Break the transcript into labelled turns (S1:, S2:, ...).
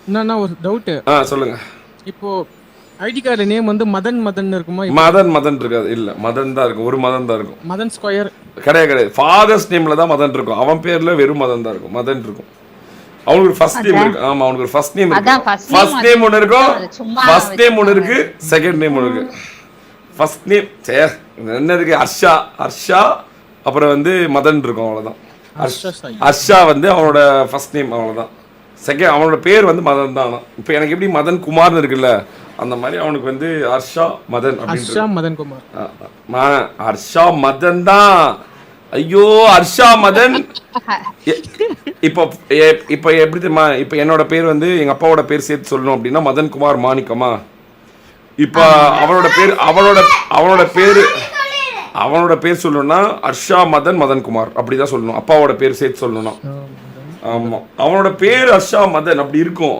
S1: என்னன்னா ஒரு டவுட்டு.
S2: சொல்லுங்க.
S1: இப்போ ஐடி கார்டு நேம் வந்து மதன் மதன் இருக்குமா?
S2: மதன் இருக்காது. இல்ல மதன் தான் இருக்கும். ஒரு மதன் தான் இருக்கும்.
S1: மதன் ஸ்கொயர்
S2: கிடையாது. ஃபாதர்ஸ் நேம்ல தான் மதன் இருக்கும். அவன் பேர்ல வெறும் மதன் தான் இருக்கும். மதன் இருக்கும். அவனுக்கு ஃபர்ஸ்ட் நேம் இருக்கு. ஆமா, அவனுக்கு ஒரு ஃபர்ஸ்ட் நேம் இருக்கு. ஃபர்ஸ்ட் நேம் ஒன்னு இருக்கும். ஃபர்ஸ்ட் நேம் ஒன்னு இருக்கு. செகண்ட் நேம் ஒன்னு இருக்கு. ஃபர்ஸ்ட் நேம் என்ன இருக்கு? ஹர்ஷா. அப்புறம் வந்து மதன் இருக்கும். அவ்வளவுதான். ஹர்ஷா வந்து அவனோட ஃபர்ஸ்ட் நேம். அவ்வளவுதான். செகண்ட் அவனோட பேர் வந்து மதன் தான். இப்போ எனக்கு எப்படி மதன் குமார்னு இருக்குல்ல, அந்த மாதிரி அவனுக்கு வந்து ஹர்ஷா மதன்
S1: ஹர்ஷா மதன் குமார்.
S2: ஹர்ஷா மதன் தான். ஐயோ, ஹர்ஷா மதன். இப்போ இப்போ எப்படி தெரியுமா? இப்போ என்னோட பேர் வந்து எங்க அப்பாவோட பேர் சேர்த்து சொல்லணும் அப்படின்னா மதன் குமார் மாணிக்கமா. இப்போ அவனோட பேர் சொல்லணும்னா ஹர்ஷா மதன் குமார் அப்படிதான் சொல்லணும். அப்பாவோட பேர் சேர்த்து சொல்லணும்னா. ஆமா, அவனோட பேர் ஹர்ஷா மதன் அப்படி இருக்கும்.